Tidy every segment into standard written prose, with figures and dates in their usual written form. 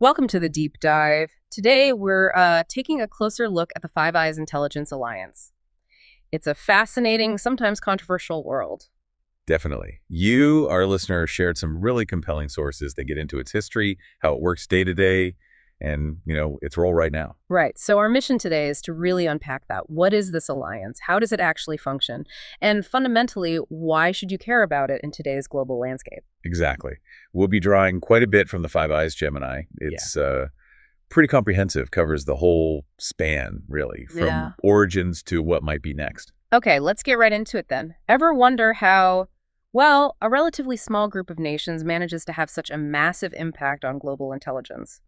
Welcome to the deep dive. Today, we're taking a closer look at the Five Eyes Intelligence Alliance. It's a fascinating, sometimes controversial world. Definitely. You, our listener, shared some really compelling sources that get into its history, how it works day to day, and, its role right now. Right. So our mission today is to really unpack that. What is this alliance? How does it actually function? And fundamentally, why should you care about it in today's global landscape? Exactly. We'll be drawing quite a bit from the Five Eyes Gemini. It's pretty comprehensive, covers the whole span, really, from origins to what might be next. Okay, let's get right into it then. Ever wonder how, well, a relatively small group of nations manages to have such a massive impact on global intelligence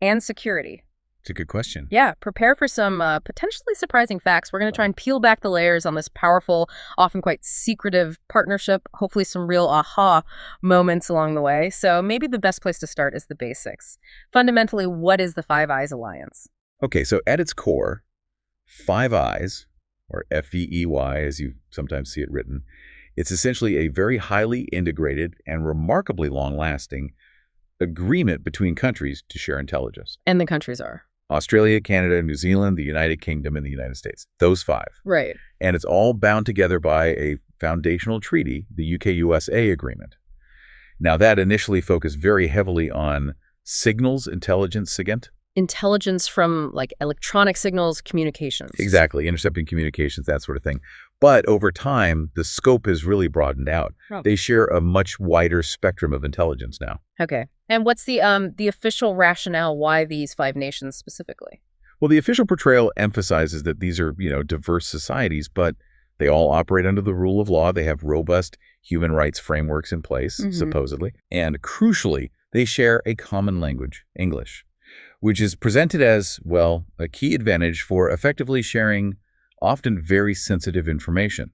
and security? It's a good question. Yeah, prepare for some potentially surprising facts. We're going to try and peel back the layers on this powerful, often quite secretive partnership, hopefully some real aha moments along the way. So maybe the best place to start is the basics. Fundamentally, what is the Five Eyes Alliance? Okay, so at its core, Five Eyes, or FEEY as you sometimes see it written, it's essentially a very highly integrated and remarkably long-lasting agreement between countries to share intelligence. And the countries are? Australia, Canada, New Zealand, the United Kingdom, and the United States. Those five. Right. And it's all bound together by a foundational treaty, the UK-USA agreement. Now, that initially focused very heavily on signals intelligence, SIGINT. Intelligence from, like, electronic signals, communications. Exactly, intercepting communications, that sort of thing. But over time, the scope has really broadened out. Oh. They share a much wider spectrum of intelligence now. Okay. And what's the official rationale why these five nations specifically? Well, the official portrayal emphasizes that these are, diverse societies, but they all operate under the rule of law. They have robust human rights frameworks in place, supposedly. And crucially, they share a common language, English, which is presented as, well, a key advantage for effectively sharing often very sensitive information,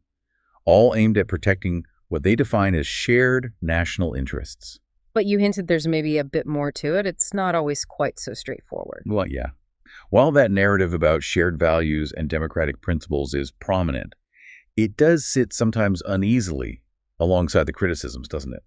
all aimed at protecting what they define as shared national interests. But you hinted there's maybe a bit more to it. It's not always quite so straightforward. Well, yeah. While that narrative about shared values and democratic principles is prominent, it does sit sometimes uneasily alongside the criticisms, doesn't it?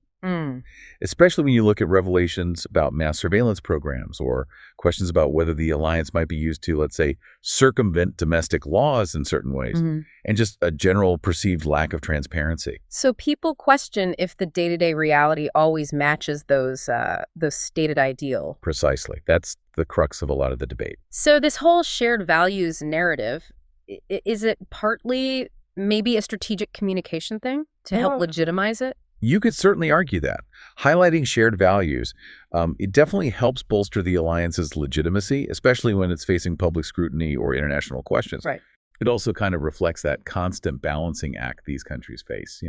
Especially when you look at revelations about mass surveillance programs or questions about whether the alliance might be used to, let's say, circumvent domestic laws in certain ways, and just a general perceived lack of transparency. So people question if the day-to-day reality always matches those stated ideal. Precisely. That's the crux of a lot of the debate. So this whole shared values narrative, is it partly maybe a strategic communication thing to help legitimize it? You could certainly argue that. Highlighting shared values, it definitely helps bolster the alliance's legitimacy, especially when it's facing public scrutiny or international questions. Right. It also kind of reflects that constant balancing act these countries face,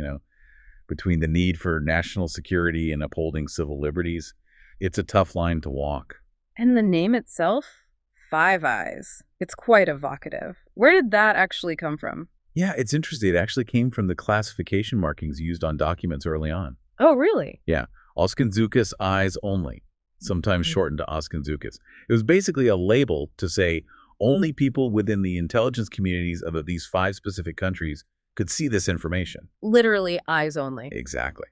between the need for national security and upholding civil liberties. It's a tough line to walk. And the name itself? Five Eyes. It's quite evocative. Where did that actually come from? Yeah, it's interesting. It actually came from the classification markings used on documents early on. Oh, really? Yeah. Oskanzukis eyes only, sometimes shortened to Oskanzukis. It was basically a label to say only people within the intelligence communities of these five specific countries could see this information. Literally eyes only. Exactly.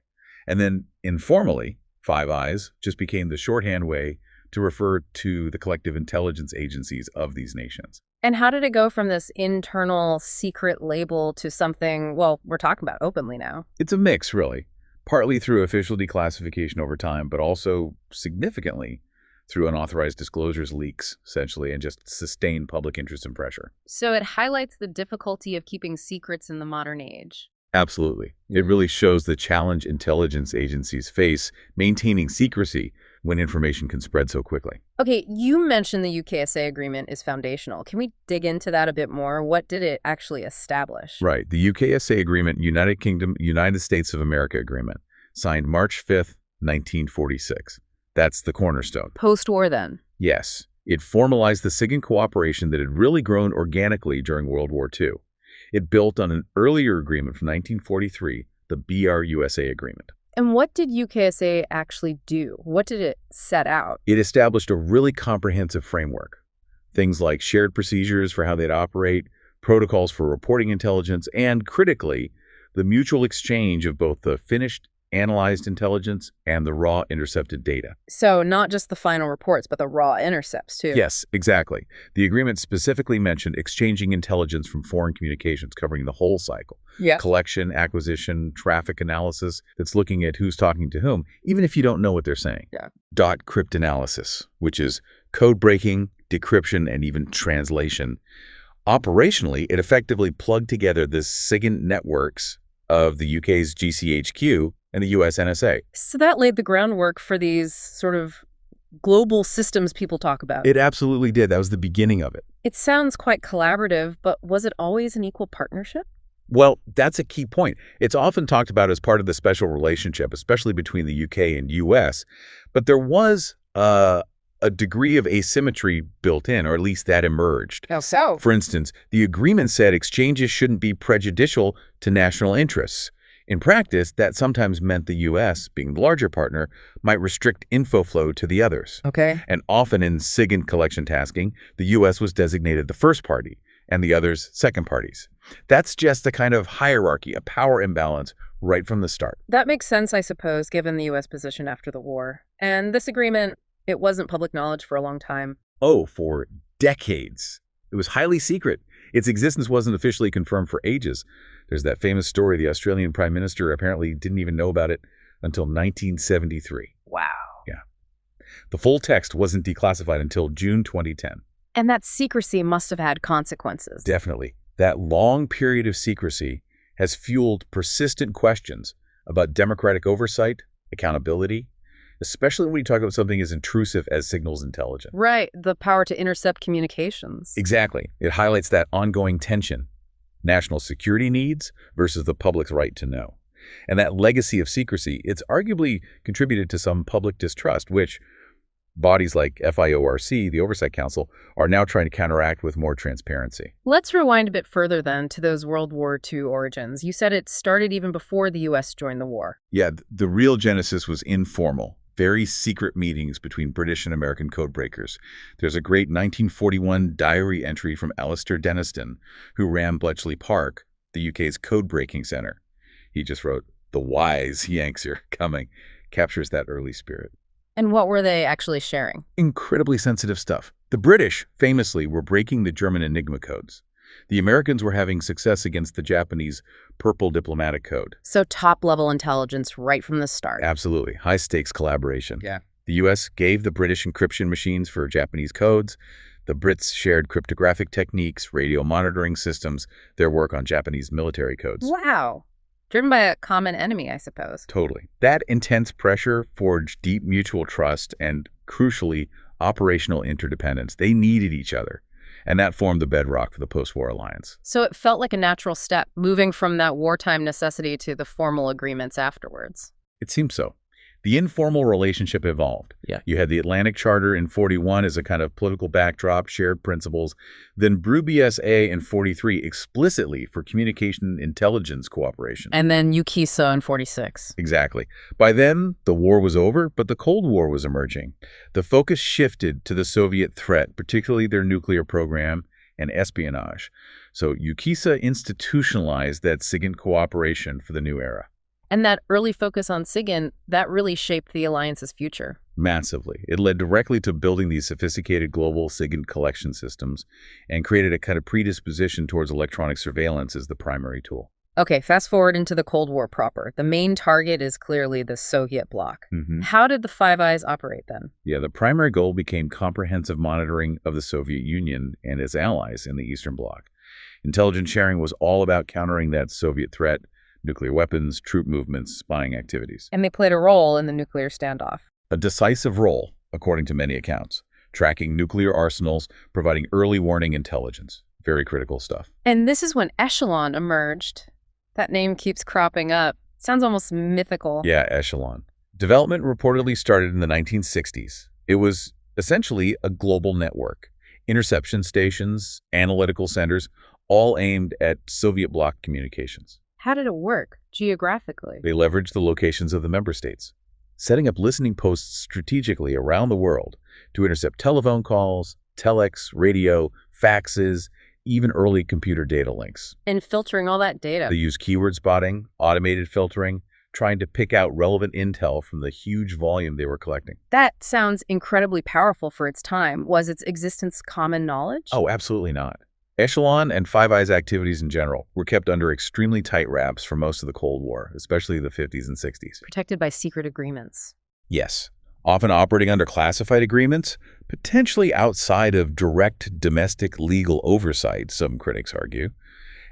And then informally, Five Eyes just became the shorthand way to refer to the collective intelligence agencies of these nations. And how did it go from this internal secret label to something, well, we're talking about openly now? It's a mix, really. Partly through official declassification over time, but also significantly through unauthorized disclosures leaks, essentially, and just sustained public interest and pressure. So it highlights the difficulty of keeping secrets in the modern age. Absolutely. It really shows the challenge intelligence agencies face maintaining secrecy when information can spread so quickly. Okay, you mentioned the UKSA agreement is foundational. Can we dig into that a bit more? What did it actually establish? Right. The UKSA agreement, United Kingdom, United States of America agreement, signed March 5th, 1946. That's the cornerstone. Post-war then? Yes. It formalized the SIGINT cooperation that had really grown organically during World War II. It built on an earlier agreement from 1943, the BR-USA agreement. And what did UKSA actually do? What did it set out? It established a really comprehensive framework. Things like shared procedures for how they'd operate, protocols for reporting intelligence, and critically, the mutual exchange of both the finished analyzed intelligence, and the raw intercepted data. So not just the final reports, but the raw intercepts, too. Yes, exactly. The agreement specifically mentioned exchanging intelligence from foreign communications, covering the whole cycle. Yeah. Collection, acquisition, traffic analysis that's looking at who's talking to whom, even if you don't know what they're saying. Yeah. Dot cryptanalysis, which is code breaking, decryption, and even translation. Operationally, it effectively plugged together the SIGINT networks of the UK's GCHQ and the US NSA. So that laid the groundwork for these sort of global systems people talk about. It absolutely did. That was the beginning of it. It sounds quite collaborative, but was it always an equal partnership? Well, that's a key point. It's often talked about as part of the special relationship, especially between the UK and US, but there was a degree of asymmetry built in, or at least that emerged. How so? For instance, the agreement said exchanges shouldn't be prejudicial to national interests. In practice, that sometimes meant the U.S., being the larger partner, might restrict info flow to the others. Okay. And often in SIGINT collection tasking, the U.S. was designated the first party, and the others second parties. That's just a kind of hierarchy, a power imbalance right from the start. That makes sense, I suppose, given the U.S. position after the war. And this agreement, it wasn't public knowledge for a long time. Oh, for decades. It was highly secret. Its existence wasn't officially confirmed for ages. There's that famous story the Australian Prime Minister apparently didn't even know about it until 1973. Wow. Yeah. The full text wasn't declassified until June 2010. And that secrecy must have had consequences. Definitely. That long period of secrecy has fueled persistent questions about democratic oversight, accountability, especially when we talk about something as intrusive as signals intelligence. Right, the power to intercept communications. Exactly. It highlights that ongoing tension, national security needs versus the public's right to know. And that legacy of secrecy, it's arguably contributed to some public distrust, which bodies like FIORC, the Oversight Council, are now trying to counteract with more transparency. Let's rewind a bit further then to those World War II origins. You said it started even before the U.S. joined the war. Yeah, the real genesis was informal. Very secret meetings between British and American codebreakers. There's a great 1941 diary entry from Alistair Denniston, who ran Bletchley Park, the UK's code-breaking center. He just wrote, "The wise Yanks are coming," captures that early spirit. And what were they actually sharing? Incredibly sensitive stuff. The British, famously, were breaking the German Enigma codes. The Americans were having success against the Japanese Purple Diplomatic Code. So top-level intelligence right from the start. Absolutely. High-stakes collaboration. Yeah. The U.S. gave the British encryption machines for Japanese codes. The Brits shared cryptographic techniques, radio monitoring systems, their work on Japanese military codes. Wow. Driven by a common enemy, I suppose. Totally. That intense pressure forged deep mutual trust and, crucially, operational interdependence. They needed each other. And that formed the bedrock for the post-war alliance. So it felt like a natural step, moving from that wartime necessity to the formal agreements afterwards. It seems so. The informal relationship evolved. Yeah. You had the Atlantic Charter in 41 as a kind of political backdrop, shared principles. Then Brew BSA in 43 explicitly for communication intelligence cooperation. And then UKISA in 46. Exactly. By then, the war was over, but the Cold War was emerging. The focus shifted to the Soviet threat, particularly their nuclear program and espionage. So UKISA institutionalized that SIGINT cooperation for the new era. And that early focus on SIGINT, that really shaped the alliance's future. Massively. It led directly to building these sophisticated global SIGINT collection systems and created a kind of predisposition towards electronic surveillance as the primary tool. Okay, fast forward into the Cold War proper. The main target is clearly the Soviet bloc. How did the Five Eyes operate then? Yeah, the primary goal became comprehensive monitoring of the Soviet Union and its allies in the Eastern Bloc. Intelligence sharing was all about countering that Soviet threat, nuclear weapons, troop movements, spying activities. And they played a role in the nuclear standoff. A decisive role, according to many accounts, tracking nuclear arsenals, providing early warning intelligence. Very critical stuff. And this is when Echelon emerged. That name keeps cropping up. Sounds almost mythical. Yeah, Echelon. Development reportedly started in the 1960s. It was essentially a global network. Interception stations, analytical centers, all aimed at Soviet bloc communications. How did it work, geographically? They leveraged the locations of the member states, setting up listening posts strategically around the world to intercept telephone calls, telex, radio, faxes, even early computer data links. And filtering all that data. They used keyword spotting, automated filtering, trying to pick out relevant intel from the huge volume they were collecting. That sounds incredibly powerful for its time. Was its existence common knowledge? Oh, absolutely not. Echelon and Five Eyes activities in general were kept under extremely tight wraps for most of the Cold War, especially the 50s and 60s. Protected by secret agreements. Yes, often operating under classified agreements, potentially outside of direct domestic legal oversight, some critics argue.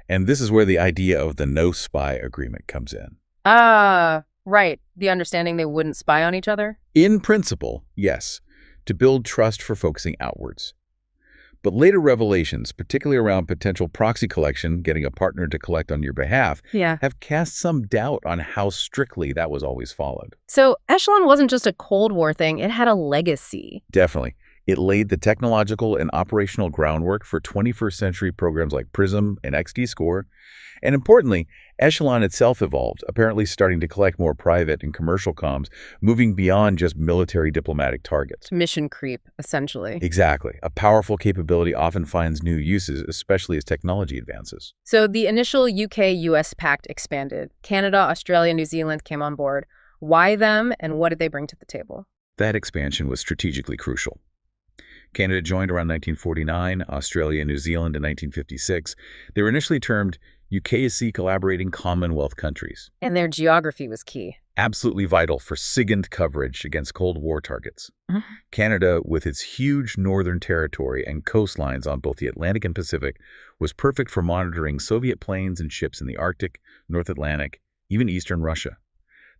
And this is where the idea of the no spy agreement comes in. Ah, right. The understanding they wouldn't spy on each other? In principle, yes, to build trust for focusing outwards. But later revelations, particularly around potential proxy collection, getting a partner to collect on your behalf, Yeah. have cast some doubt on how strictly that was always followed. So Echelon wasn't just a Cold War thing, it had a legacy. Definitely. It laid the technological and operational groundwork for 21st century programs like PRISM and XD-Score. And importantly, Echelon itself evolved, apparently starting to collect more private and commercial comms, moving beyond just military diplomatic targets. Mission creep, essentially. Exactly. A powerful capability often finds new uses, especially as technology advances. So the initial UK-US pact expanded. Canada, Australia, New Zealand came on board. Why them, and what did they bring to the table? That expansion was strategically crucial. Canada joined around 1949, Australia and New Zealand in 1956. They were initially termed UKSC Collaborating Commonwealth Countries. And their geography was key. Absolutely vital for SIGINT coverage against Cold War targets. Canada, with its huge northern territory and coastlines on both the Atlantic and Pacific, was perfect for monitoring Soviet planes and ships in the Arctic, North Atlantic, even eastern Russia.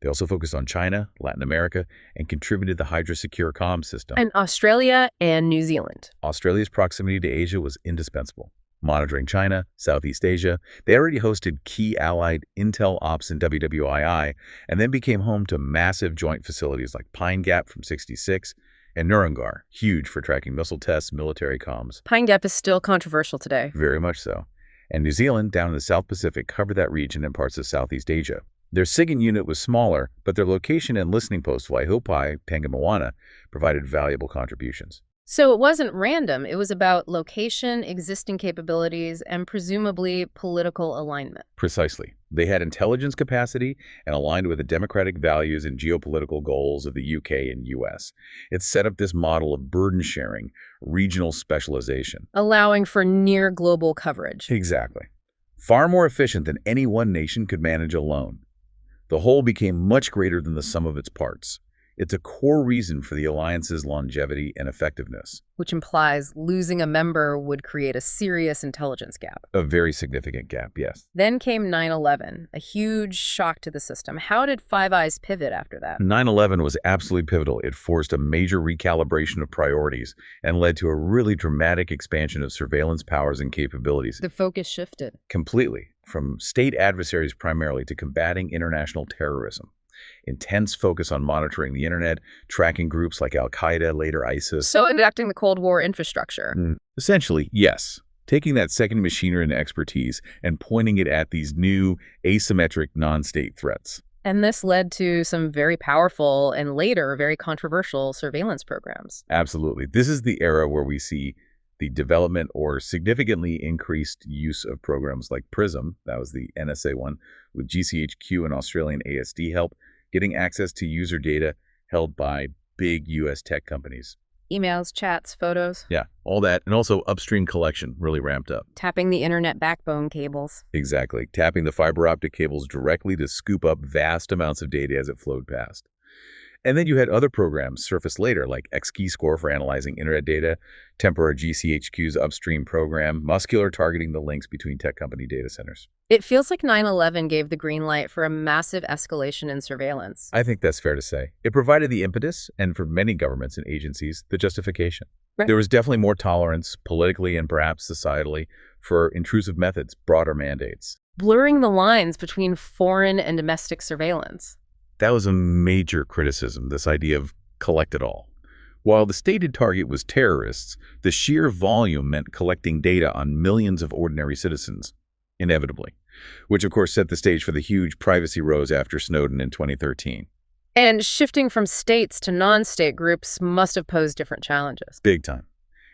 They also focused on China, Latin America, and contributed the Hydra Secure Comm system. And Australia and New Zealand. Australia's proximity to Asia was indispensable. Monitoring China, Southeast Asia, they already hosted key allied intel ops in WWII, and then became home to massive joint facilities like Pine Gap from '66 and Nurungar, huge for tracking missile tests, military comms. Pine Gap is still controversial today. Very much so. And New Zealand, down in the South Pacific, covered that region and parts of Southeast Asia. Their SIGINT unit was smaller, but their location and listening post, Waihopai, Pangamoana, provided valuable contributions. So it wasn't random. It was about location, existing capabilities, and presumably political alignment. Precisely. They had intelligence capacity and aligned with the democratic values and geopolitical goals of the UK and US. It set up this model of burden sharing, regional specialization. Allowing for near global coverage. Exactly. Far more efficient than any one nation could manage alone. The whole became much greater than the sum of its parts. It's a core reason for the alliance's longevity and effectiveness. Which implies losing a member would create a serious intelligence gap. A very significant gap, yes. Then came 9/11, a huge shock to the system. How did Five Eyes pivot after that? 9/11 was absolutely pivotal. It forced a major recalibration of priorities and led to a really dramatic expansion of surveillance powers and capabilities. The focus shifted. Completely, from state adversaries primarily to combating international terrorism. Intense focus on monitoring the internet, tracking groups like Al-Qaeda, later ISIS. So adapting the Cold War infrastructure. Essentially, yes. Taking that second machinery and expertise and pointing it at these new asymmetric non-state threats. And this led to some very powerful and later very controversial surveillance programs. Absolutely. This is the era where we see the development or significantly increased use of programs like PRISM, that was the NSA one, with GCHQ and Australian ASD help, getting access to user data held by big U.S. tech companies. Emails, chats, photos. Yeah, all that. And also upstream collection really ramped up. Tapping the internet backbone cables. Exactly. Tapping the fiber optic cables directly to scoop up vast amounts of data as it flowed past. And then you had other programs surface later, like XD-Score for analyzing internet data, Tempora GCHQ's upstream program, Muscular targeting the links between tech company data centers. It feels like 9/11 gave the green light for a massive escalation in surveillance. I think that's fair to say. It provided the impetus, and for many governments and agencies, the justification. Right. There was definitely more tolerance, politically and perhaps societally, for intrusive methods, broader mandates. Blurring the lines between foreign and domestic surveillance. That was a major criticism, this idea of collect it all. While the stated target was terrorists, the sheer volume meant collecting data on millions of ordinary citizens, inevitably, which of course set the stage for the huge privacy rows after Snowden in 2013. And shifting from states to non-state groups must have posed different challenges. Big time.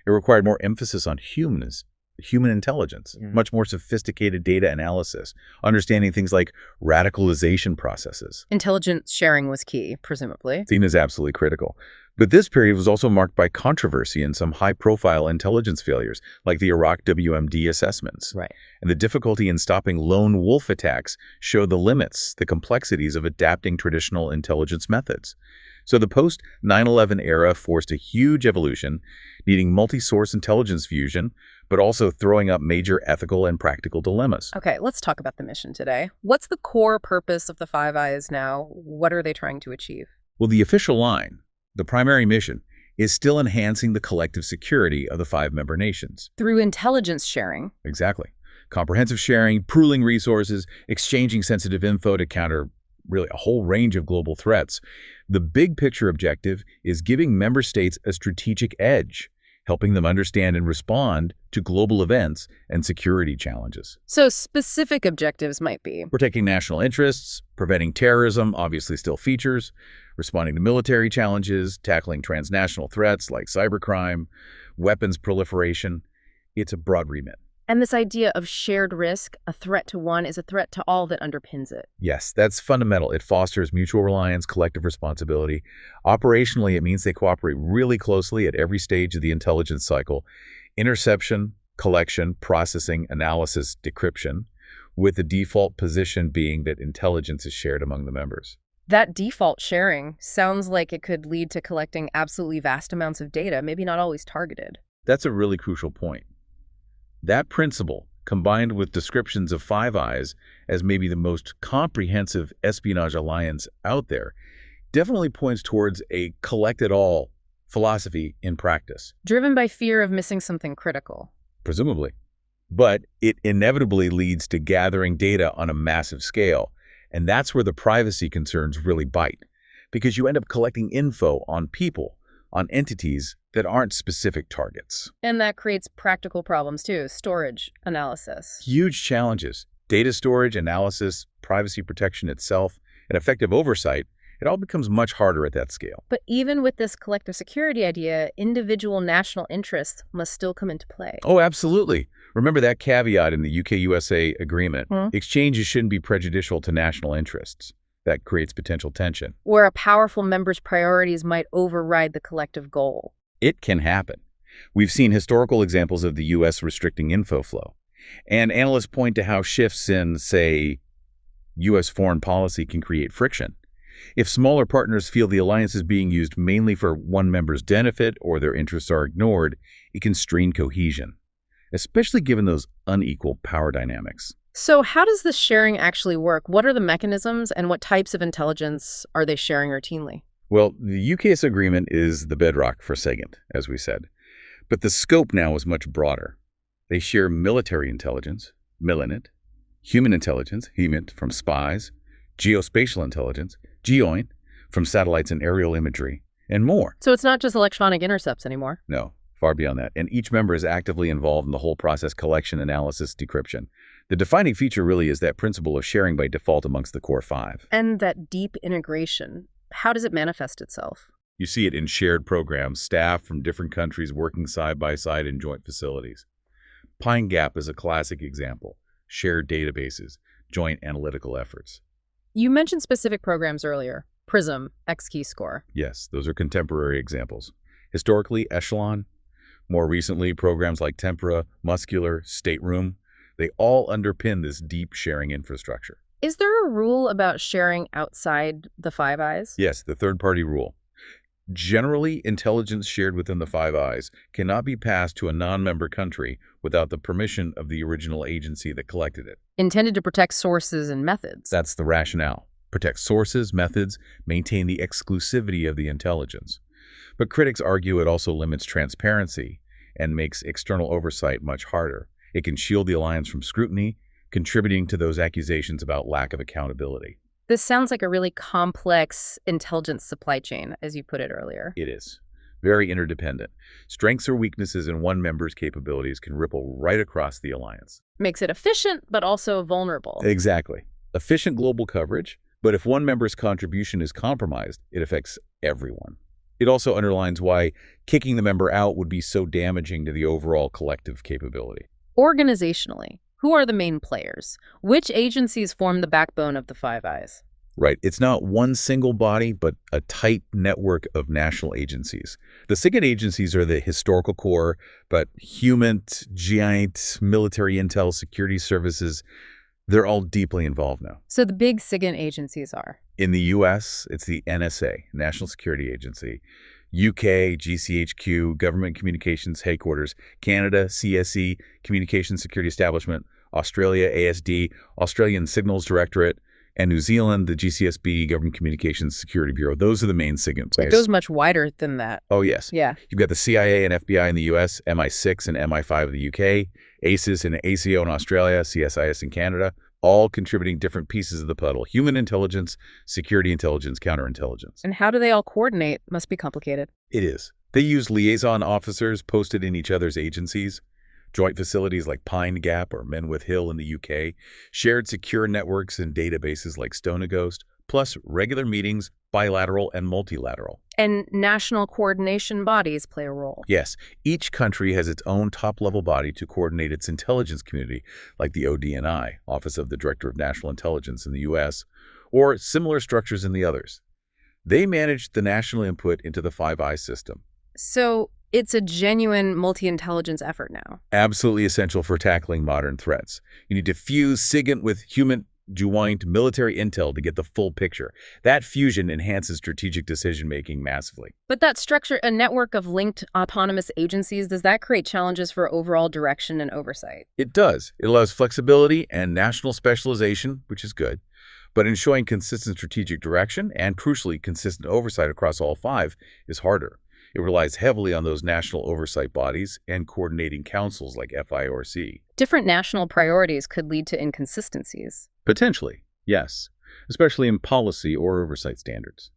It required more emphasis on humanness, human intelligence, much more sophisticated data analysis, understanding things like radicalization processes. Intelligence sharing was key, presumably. Seen as absolutely critical. But this period was also marked by controversy and some high-profile intelligence failures, like the Iraq WMD assessments. Right. And the difficulty in stopping lone wolf attacks showed the limits, the complexities of adapting traditional intelligence methods. So the post-9/11 era forced a huge evolution, needing multi-source intelligence fusion, but also throwing up major ethical and practical dilemmas. Okay, let's talk about the mission today. What's the core purpose of the Five Eyes now? What are they trying to achieve? Well, the official line, the primary mission, is still enhancing the collective security of the 5 member nations. Through intelligence sharing. Exactly. Comprehensive sharing, pooling resources, exchanging sensitive info to counter really a whole range of global threats. The big picture objective is giving member states a strategic edge, helping them understand and respond to global events and security challenges. So specific objectives might be Protecting national interests, preventing terrorism, obviously still features, responding to military challenges, tackling transnational threats like cybercrime, weapons proliferation. It's a broad remit. And this idea of shared risk, a threat to one is a threat to all that underpins it. Yes, that's fundamental. It fosters mutual reliance, collective responsibility. Operationally, it means they cooperate really closely at every stage of the intelligence cycle: interception, collection, processing, analysis, decryption, with the default position being that intelligence is shared among the members. That default sharing sounds like it could lead to collecting absolutely vast amounts of data, maybe not always targeted. That's a really crucial point. That principle, combined with descriptions of Five Eyes as maybe the most comprehensive espionage alliance out there, definitely points towards a collect-it-all philosophy in practice. Driven by fear of missing something critical. Presumably. But it inevitably leads to gathering data on a massive scale, and that's where the privacy concerns really bite, because you end up collecting info on people, on entities that aren't specific targets. And that creates practical problems too, storage, analysis. Huge challenges: data storage, analysis, privacy protection itself, and effective oversight. It all becomes much harder at that scale. But even with this collective security idea, individual national interests must still come into play. Oh, absolutely. Remember that caveat in the UK-USA agreement. Exchanges shouldn't be prejudicial to national interests. That creates potential tension. Where a powerful member's priorities might override the collective goal. It can happen. We've seen historical examples of the U.S. restricting info flow. And analysts point to how shifts in, say, U.S. foreign policy can create friction. If smaller partners feel the alliance is being used mainly for one member's benefit or their interests are ignored, it can strain cohesion, especially given those unequal power dynamics. So how does this sharing actually work? What are the mechanisms and what types of intelligence are they sharing routinely? Well, the UK's agreement is the bedrock for SIGINT, as we said. But the scope now is much broader. They share military intelligence, MILINT, human intelligence, HUMINT, from spies, geospatial intelligence, GEOINT, from satellites and aerial imagery, and more. So it's not just electronic intercepts anymore. No, far beyond that. And each member is actively involved in the whole process: collection, analysis, decryption. The defining feature really is that principle of sharing by default amongst the core 5. And that deep integration. How does it manifest itself? You see it in shared programs, staff from different countries working side by side in joint facilities. Pine Gap is a classic example. Shared databases, joint analytical efforts. You mentioned specific programs earlier. PRISM, X-Keyscore. Yes, those are contemporary examples. Historically, Echelon. More recently, programs like Tempora, Muscular, Stateroom. They all underpin this deep sharing infrastructure. Is there a rule about sharing outside the Five Eyes? Yes, the third-party rule. Generally, intelligence shared within the Five Eyes cannot be passed to a non-member country without the permission of the original agency that collected it. Intended to protect sources and methods. That's the rationale. Protect sources, methods, maintain the exclusivity of the intelligence. But critics argue it also limits transparency and makes external oversight much harder. It can shield the alliance from scrutiny, contributing to those accusations about lack of accountability. This sounds like a really complex intelligence supply chain, as you put it earlier. It is. Very interdependent. Strengths or weaknesses in one member's capabilities can ripple right across the alliance. Makes it efficient, but also vulnerable. Exactly. Efficient global coverage, but if one member's contribution is compromised, it affects everyone. It also underlines why kicking the member out would be so damaging to the overall collective capability. Organizationally, who are the main players? Which agencies form the backbone of the Five Eyes? Right. It's not one single body, but a tight network of national agencies. The SIGINT agencies are the historical core, but human, giant, military intel, security services, they're all deeply involved now. So the big SIGINT agencies are? In the U.S., it's the NSA, National Security Agency. UK, GCHQ, Government Communications Headquarters. Canada, CSE, Communications Security Establishment. Australia, ASD, Australian Signals Directorate. And New Zealand, the GCSB, Government Communications Security Bureau. Those are the main SIGINT So it players. goes much wider than that. Oh, yes. Yeah. You've got the CIA and FBI in the U.S., MI6 and MI5 in the UK, ACIS and ACO in Australia, CSIS in Canada, all contributing different pieces of the puzzle: human intelligence, security intelligence, counterintelligence. And how do they all coordinate? Must be complicated. It is. They use liaison officers posted in each other's agencies, joint facilities like Pine Gap or Menwith Hill in the UK, shared secure networks and databases like Stone-A-Ghost, plus regular meetings, bilateral and multilateral. And national coordination bodies play a role. Yes, each country has its own top-level body to coordinate its intelligence community, like the ODNI, Office of the Director of National Intelligence in the U.S., or similar structures in the others. They manage the national input into the Five Eyes system. So it's a genuine multi-intelligence effort now. Absolutely essential for tackling modern threats. You need to fuse SIGINT with human joint military intel to get the full picture. That fusion enhances strategic decision-making massively. But that structure, a network of linked autonomous agencies, does that create challenges for overall direction and oversight? It does. It allows flexibility and national specialization, which is good. But ensuring consistent strategic direction and, crucially, consistent oversight across all five is harder. It relies heavily on those national oversight bodies and coordinating councils like FIORC. Different national priorities could lead to inconsistencies. Potentially, yes, especially in policy or oversight standards.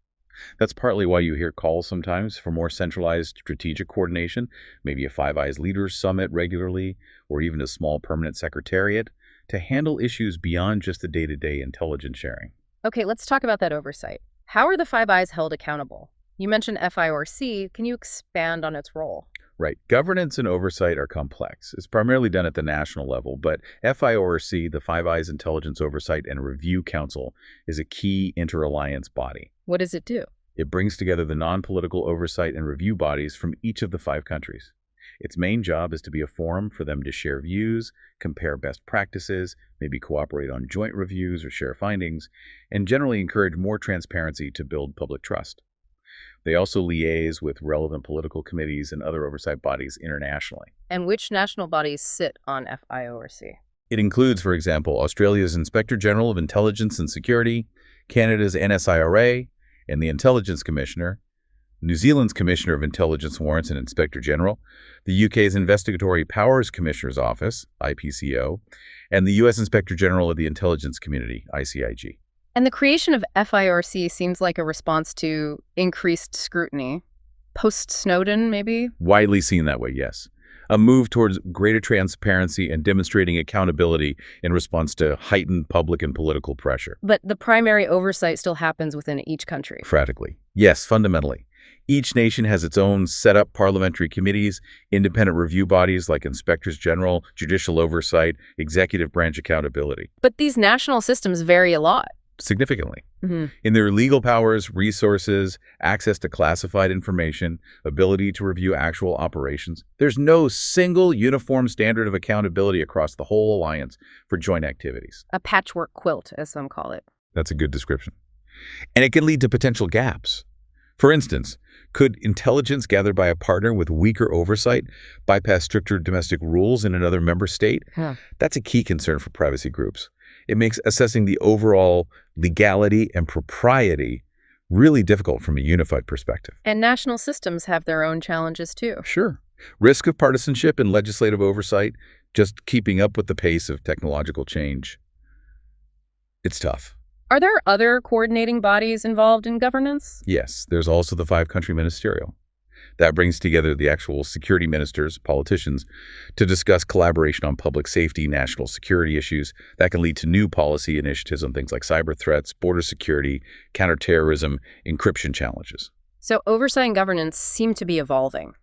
That's partly why you hear calls sometimes for more centralized strategic coordination, maybe a Five Eyes Leaders Summit regularly, or even a small permanent secretariat, to handle issues beyond just the day-to-day intelligence sharing. Okay, let's talk about that oversight. How are the Five Eyes held accountable? You mentioned FIORC. Can you expand on its role? Right. Governance and oversight are complex. It's primarily done at the national level, but FIORC, the Five Eyes Intelligence Oversight and Review Council, is a key inter-alliance body. What does it do? It brings together the non-political oversight and review bodies from each of the 5 countries. Its main job is to be a forum for them to share views, compare best practices, maybe cooperate on joint reviews or share findings, and generally encourage more transparency to build public trust. They also liaise with relevant political committees and other oversight bodies internationally. And which national bodies sit on FIORC? It includes, for example, Australia's Inspector General of Intelligence and Security, Canada's NSIRA, and the Intelligence Commissioner, New Zealand's Commissioner of Intelligence Warrants and Inspector General, the UK's Investigatory Powers Commissioner's Office, IPCO, and the US Inspector General of the Intelligence Community, ICIG. And the creation of FIORC seems like a response to increased scrutiny. Post-Snowden, maybe? Widely seen that way, yes. A move towards greater transparency and demonstrating accountability in response to heightened public and political pressure. But the primary oversight still happens within each country. Emphatically. Yes, fundamentally. Each nation has its own set-up parliamentary committees, independent review bodies like inspectors general, judicial oversight, executive branch accountability. But these national systems vary a lot. Significantly. Mm-hmm. In their legal powers, resources, access to classified information, ability to review actual operations, there's no single uniform standard of accountability across the whole alliance for joint activities. A patchwork quilt, as some call it. That's a good description. And it can lead to potential gaps. For instance, could intelligence gathered by a partner with weaker oversight bypass stricter domestic rules in another member state? That's a key concern for privacy groups. It makes assessing the overall legality and propriety really difficult from a unified perspective. And national systems have their own challenges too. Sure. Risk of partisanship in legislative oversight, just keeping up with the pace of technological change. It's tough. Are there other coordinating bodies involved in governance? Yes, there's also the 5-country ministerial. That brings together the actual security ministers, politicians, to discuss collaboration on public safety, national security issues. That can lead to new policy initiatives on things like cyber threats, border security, counterterrorism, encryption challenges. So oversight and governance seem to be evolving.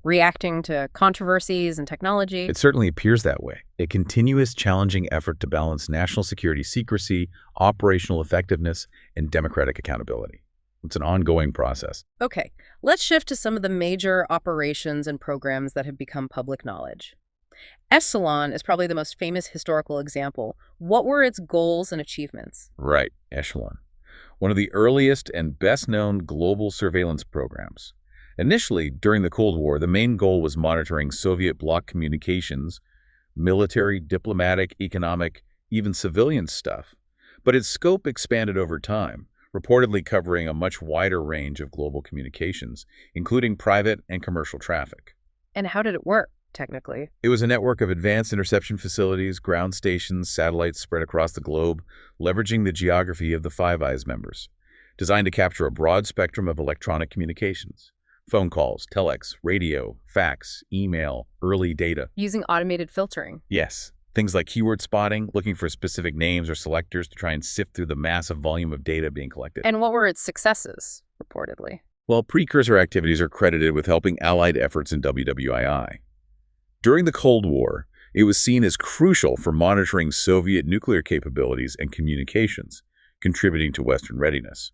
reacting to controversies and technology. It certainly appears that way. A continuous, challenging effort to balance national security secrecy, operational effectiveness, and democratic accountability. It's an ongoing process. Okay, let's shift to some of the major operations and programs that have become public knowledge. Echelon is probably the most famous historical example. What were its goals and achievements? Right, Echelon. One of the earliest and best-known global surveillance programs. Initially, during the Cold War, the main goal was monitoring Soviet bloc communications, military, diplomatic, economic, even civilian stuff. But its scope expanded over time, reportedly covering a much wider range of global communications, including private and commercial traffic. And how did it work, technically? It was a network of advanced interception facilities, ground stations, satellites spread across the globe, leveraging the geography of the Five Eyes members, designed to capture a broad spectrum of electronic communications. Phone calls, telex, radio, fax, email, early data. Using automated filtering. Yes, things like keyword spotting, looking for specific names or selectors to try and sift through the massive volume of data being collected. And what were its successes, reportedly? Well, precursor activities are credited with helping Allied efforts in WWII. During the Cold War, it was seen as crucial for monitoring Soviet nuclear capabilities and communications, contributing to Western readiness.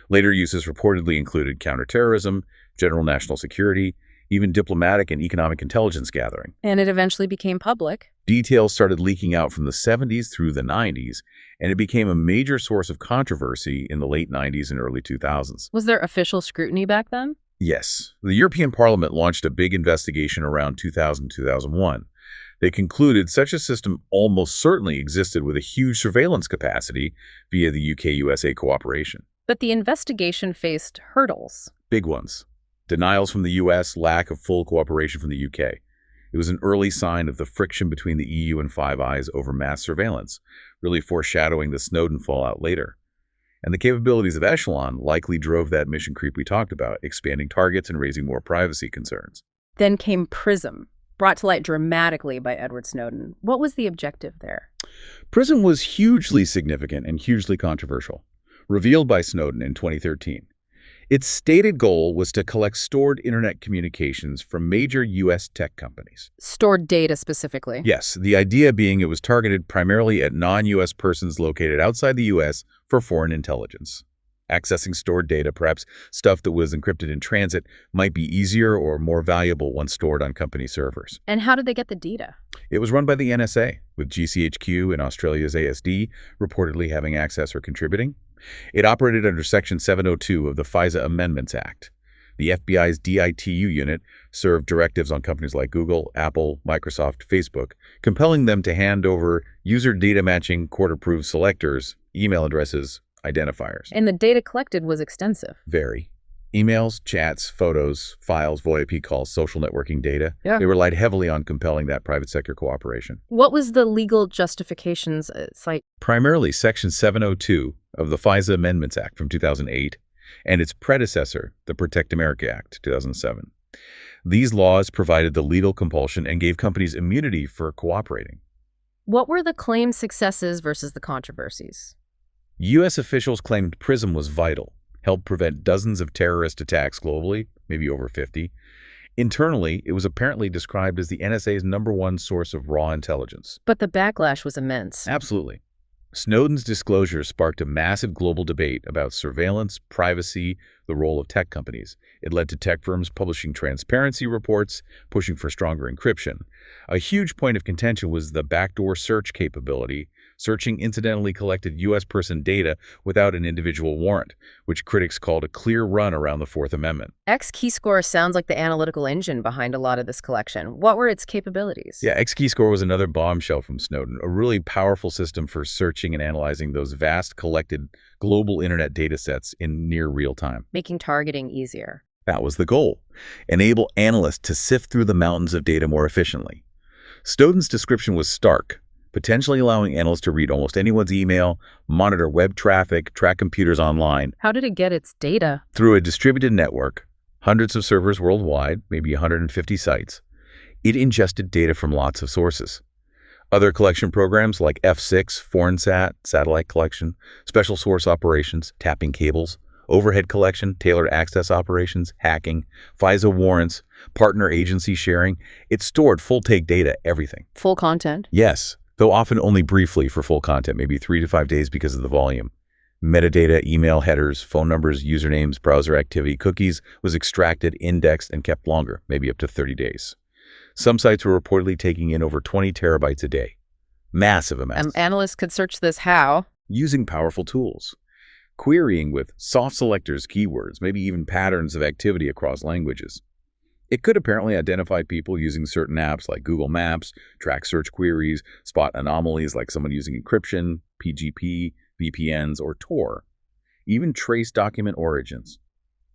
Later uses reportedly included counterterrorism, general national security, even diplomatic and economic intelligence gathering. And it eventually became public. Details started leaking out from the 70s through the 90s, and it became a major source of controversy in the late 90s and early 2000s. Was there official scrutiny back then? Yes. The European Parliament launched a big investigation around 2000-2001. They concluded such a system almost certainly existed with a huge surveillance capacity via the UK-USA cooperation. But the investigation faced hurdles. Big ones. Denials from the US, lack of full cooperation from the UK. It was an early sign of the friction between the EU and Five Eyes over mass surveillance, really foreshadowing the Snowden fallout later. And the capabilities of Echelon likely drove that mission creep we talked about, expanding targets and raising more privacy concerns. Then came PRISM, brought to light dramatically by Edward Snowden. What was the objective there? PRISM was hugely significant and hugely controversial, revealed by Snowden in 2013. Its stated goal was to collect stored internet communications from major U.S. tech companies. Stored data specifically. Yes, the idea being it was targeted primarily at non-U.S. persons located outside the U.S. for foreign intelligence. Accessing stored data, perhaps stuff that was encrypted in transit, might be easier or more valuable once stored on company servers. And how did they get the data? It was run by the NSA, with GCHQ and Australia's ASD reportedly having access or contributing. It operated under Section 702 of the FISA Amendments Act. The FBI's DITU unit served directives on companies like Google, Apple, Microsoft, Facebook, compelling them to hand over user data matching court-approved selectors, email addresses, identifiers. And the data collected was extensive. Very. Emails, chats, photos, files, VoIP calls, social networking data. Yeah. They relied heavily on compelling that private sector cooperation. What was the legal justifications cite? Primarily Section 702 of the FISA Amendments Act from 2008 and its predecessor, the Protect America Act, 2007. These laws provided the legal compulsion and gave companies immunity for cooperating. What were the claimed successes versus the controversies? U.S. officials claimed PRISM was vital, helped prevent dozens of terrorist attacks globally, maybe over 50. Internally, it was apparently described as the NSA's #1 source of raw intelligence. But the backlash was immense. Absolutely. Snowden's disclosure sparked a massive global debate about surveillance, privacy, the role of tech companies. It led to tech firms publishing transparency reports, pushing for stronger encryption. A huge point of contention was the backdoor search capability, searching incidentally collected U.S. person data without an individual warrant, which critics called a clear run around the Fourth Amendment. X-Keyscore sounds like the analytical engine behind a lot of this collection. What were its capabilities? Yeah, X-Keyscore was another bombshell from Snowden, a really powerful system for searching and analyzing those vast collected global internet data sets in near real time. Making targeting easier. That was the goal. Enable analysts to sift through the mountains of data more efficiently. Snowden's description was stark, potentially allowing analysts to read almost anyone's email, monitor web traffic, track computers online. How did it get its data? Through a distributed network, hundreds of servers worldwide, maybe 150 sites. It ingested data from lots of sources. Other collection programs like F6, ForeignSat, satellite collection, special source operations, tapping cables, overhead collection, tailored access operations, hacking, FISA warrants, partner agency sharing. It stored full-take data, everything. Full content? Yes, though often only briefly for full content, maybe 3 to 5 days because of the volume. Metadata, email headers, phone numbers, usernames, browser activity, cookies was extracted, indexed, and kept longer, maybe up to 30 days. Some sites were reportedly taking in over 20 terabytes a day. Massive amounts. Analysts could search this how? Using powerful tools. Querying with soft selectors, keywords, maybe even patterns of activity across languages. It could apparently identify people using certain apps like Google Maps, track search queries, spot anomalies like someone using encryption, PGP, VPNs, or Tor. Even trace document origins.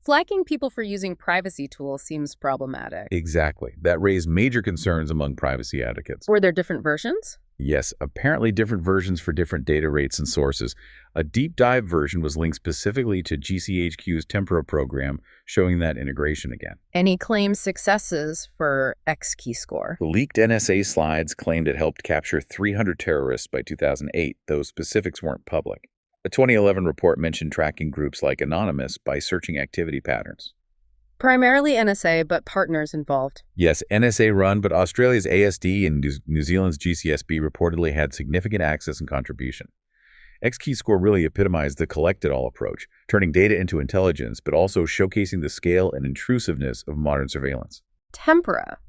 Flagging people for using privacy tools seems problematic. Exactly. That raised major concerns among privacy advocates. Were there different versions? Yes, apparently different versions for different data rates and sources. A deep dive version was linked specifically to GCHQ's Tempora program, showing that integration again. Any claimed successes for X-Keyscore? The leaked NSA slides claimed it helped capture 300 terrorists by 2008, though specifics weren't public. A 2011 report mentioned tracking groups like Anonymous by searching activity patterns. Primarily NSA, but partners involved. Yes, NSA run, but Australia's ASD and New Zealand's GCSB reportedly had significant access and contribution. X-Keyscore really epitomized the collect-it-all approach, turning data into intelligence, but also showcasing the scale and intrusiveness of modern surveillance. Tempora.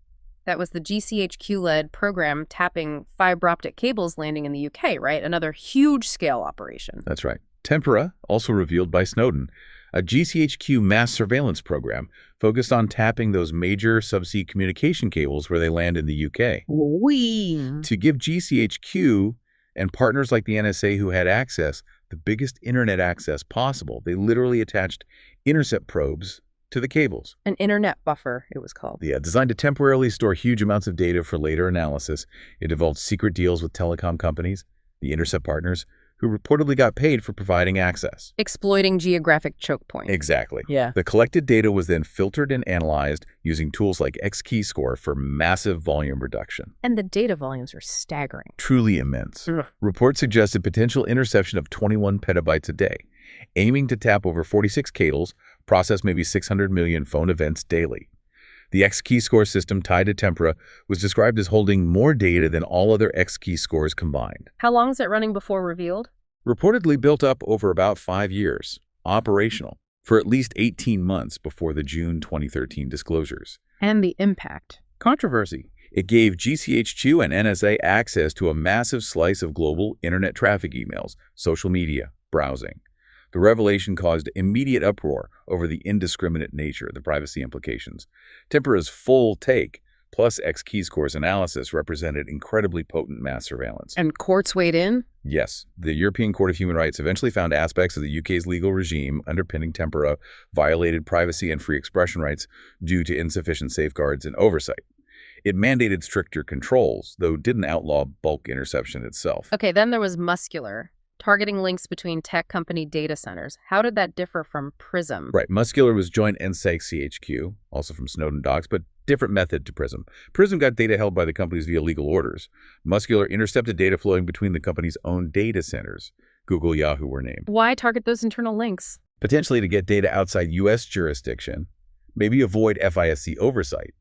That was the GCHQ-led program tapping fiber optic cables landing in the UK, right? Another huge-scale operation. That's right. Tempora, also revealed by Snowden, a GCHQ mass surveillance program focused on tapping those major subsea communication cables where they land in the UK. To give GCHQ and partners like the NSA who had access the biggest internet access possible, they literally attached intercept probes to the cables. An internet buffer, it was called. Yeah, designed to temporarily store huge amounts of data for later analysis. It involved secret deals with telecom companies, the intercept partners, who reportedly got paid for providing access. Exploiting geographic choke points. Exactly. Yeah. The collected data was then filtered and analyzed using tools like X-Keyscore for massive volume reduction. And the data volumes were staggering. Truly immense. Ugh. Reports suggested potential interception of 21 petabytes a day, aiming to tap over 46 cables, process maybe 600 million phone events daily. The X-Keyscore system tied to Tempora was described as holding more data than all other X-Keyscores combined. How long is it running before revealed? Reportedly built up over about 5 years, operational, for at least 18 months before the June 2013 disclosures. And the impact. Controversy. It gave GCHQ and NSA access to a massive slice of global internet traffic emails, social media, browsing. The revelation caused immediate uproar over the indiscriminate nature of the privacy implications. Tempora's full take, plus X-Keyscore's analysis, represented incredibly potent mass surveillance. And courts weighed in? Yes, the European Court of Human Rights eventually found aspects of the UK's legal regime underpinning Tempora violated privacy and free expression rights due to insufficient safeguards and oversight. It mandated stricter controls, though didn't outlaw bulk interception itself. Okay, then there was Muscular, targeting links between tech company data centers. How did that differ from PRISM? Right, Muscular was joint NSA-CHQ, also from Snowden docs, but different method to PRISM. PRISM got data held by the companies via legal orders. Muscular intercepted data flowing between the company's own data centers. Google, Yahoo were named. Why target those internal links? Potentially to get data outside U.S. jurisdiction, maybe avoid FISC oversight.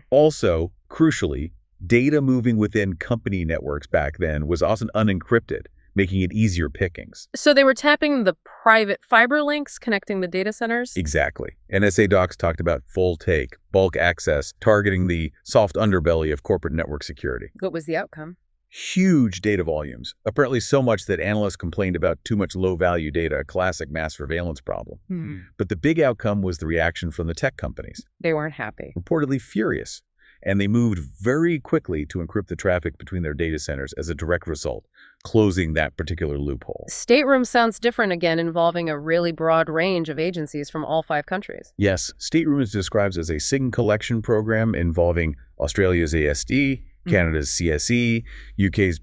Also, crucially, data moving within company networks back then was often unencrypted, making it easier pickings. So they were tapping the private fiber links connecting the data centers? Exactly. NSA docs talked about full take, bulk access, targeting the soft underbelly of corporate network security. What was the outcome? Huge data volumes, apparently so much that analysts complained about too much low-value data, a classic mass surveillance problem. But the big outcome was the reaction from the tech companies. They weren't happy. Reportedly furious. And they moved very quickly to encrypt the traffic between their data centers as a direct result, closing that particular loophole. Stateroom sounds different again, involving a really broad range of agencies from all 5 countries. Yes, Stateroom is described as a SIG collection program involving Australia's ASD, Canada's CSE, UK's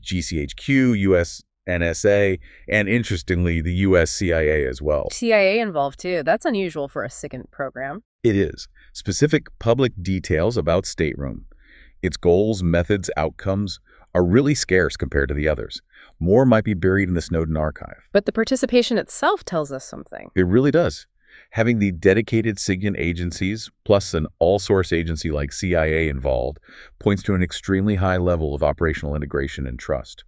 GCHQ, US NSA, and interestingly, the US CIA as well. CIA involved too. That's unusual for a SIGINT program. It is. Specific public details about Stateroom, its goals, methods, outcomes, are really scarce compared to the others. More might be buried in the Snowden archive. But the participation itself tells us something. It really does. Having the dedicated SIGINT agencies, plus an all-source agency like CIA involved, points to an extremely high level of operational integration and trust.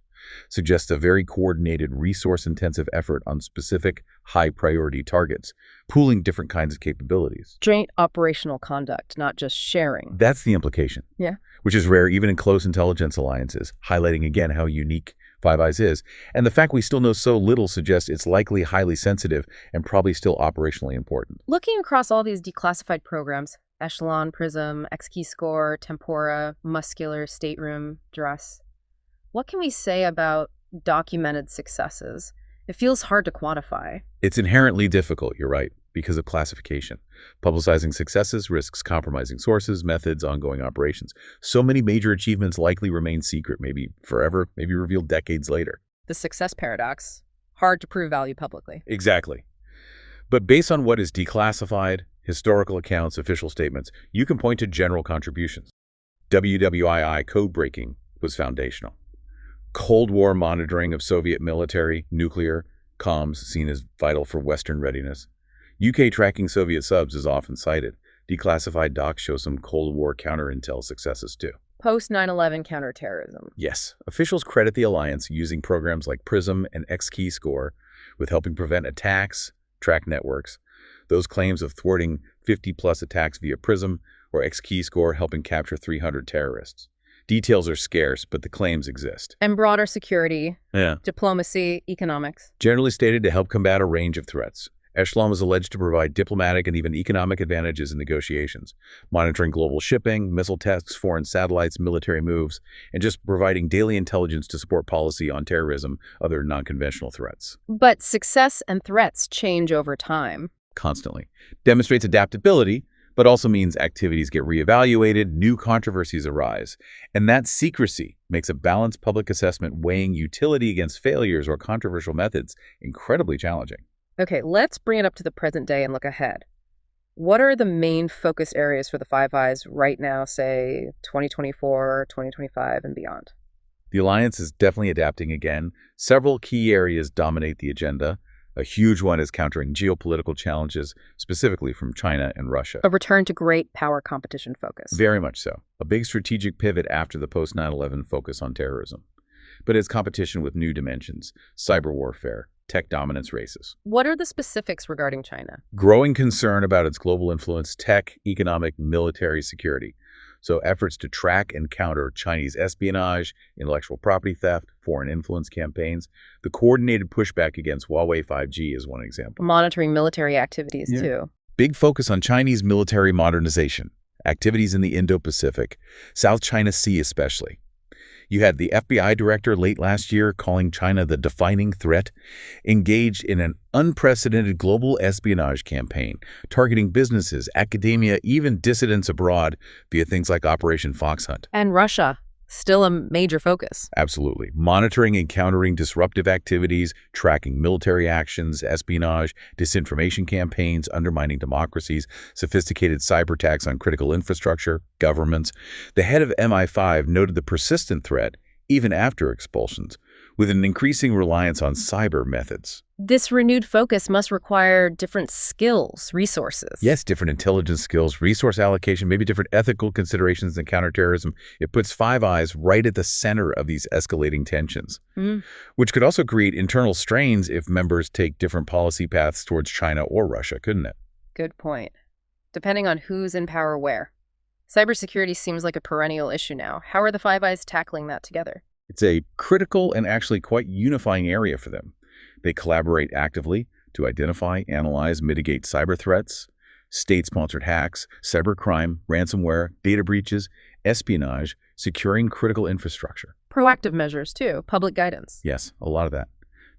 Suggests a very coordinated, resource-intensive effort on specific, high-priority targets, pooling different kinds of capabilities. Joint operational conduct, not just sharing. That's the implication. Yeah. Which is rare even in close intelligence alliances, highlighting again how unique Five Eyes is. And the fact we still know so little suggests it's likely highly sensitive and probably still operationally important. Looking across all these declassified programs, Echelon, Prism, X-Key Score, Tempora, Muscular, Stateroom, Dress, what can we say about documented successes? It feels hard to quantify. It's inherently difficult, you're right, because of classification. Publicizing successes risks compromising sources, methods, ongoing operations. So many major achievements likely remain secret, maybe forever, maybe revealed decades later. The success paradox. Hard to prove value publicly. Exactly. But based on what is declassified, historical accounts, official statements, you can point to general contributions. WWII code breaking was foundational. Cold War monitoring of Soviet military, nuclear, comms seen as vital for Western readiness. UK tracking Soviet subs is often cited. Declassified docs show some Cold War counter-intel successes too. Post-9/11 counterterrorism. Yes, officials credit the alliance using programs like PRISM and X-Key Score with helping prevent attacks, track networks. Those claims of thwarting 50-plus attacks via PRISM or X-Key Score helping capture 300 terrorists. Details are scarce, but the claims exist. And broader security, Yeah. diplomacy, economics. Generally stated to help combat a range of threats. Echelon was alleged to provide diplomatic and even economic advantages in negotiations, monitoring global shipping, missile tests, foreign satellites, military moves, and just providing daily intelligence to support policy on terrorism, other non-conventional threats. But success and threats change over time. Constantly. Demonstrates adaptability, but also means activities get reevaluated, new controversies arise. And that secrecy makes a balanced public assessment weighing utility against failures or controversial methods incredibly challenging. Okay, let's bring it up to the present day and look ahead. What are the main focus areas for the Five Eyes right now, say 2024, 2025, and beyond? The alliance is definitely adapting again. Several key areas dominate the agenda. A huge one is countering geopolitical challenges, specifically from China and Russia. A return to great power competition focus. Very much so. A big strategic pivot after the post-9/11 focus on terrorism. But it's competition with new dimensions, cyber warfare, tech dominance races. What are the specifics regarding China? Growing concern about its global influence, tech, economic, military security. So efforts to track and counter Chinese espionage, intellectual property theft, foreign influence campaigns. The coordinated pushback against Huawei 5G is one example. Monitoring military activities, too. Big focus on Chinese military modernization, activities in the Indo-Pacific, South China Sea especially. You had the FBI director late last year calling China the defining threat, engaged in an unprecedented global espionage campaign, targeting businesses, academia, even dissidents abroad via things like Operation Foxhunt. And Russia, still a major focus. Absolutely. Monitoring and countering disruptive activities, tracking military actions, espionage, disinformation campaigns, undermining democracies, sophisticated cyber attacks on critical infrastructure, governments. The head of MI5 noted the persistent threat, even after expulsions, with an increasing reliance on cyber methods. This renewed focus must require different skills, resources. Yes, different intelligence skills, resource allocation, maybe different ethical considerations in counterterrorism. It puts Five Eyes right at the center of these escalating tensions, which could also create internal strains if members take different policy paths towards China or Russia, couldn't it? Good point. Depending on who's in power where. Cybersecurity seems like a perennial issue now. How are the Five Eyes tackling that together? It's a critical and actually quite unifying area for them. They collaborate actively to identify, analyze, mitigate cyber threats, state-sponsored hacks, cybercrime, ransomware, data breaches, espionage, securing critical infrastructure. Proactive measures, too. Public guidance. Yes, a lot of that.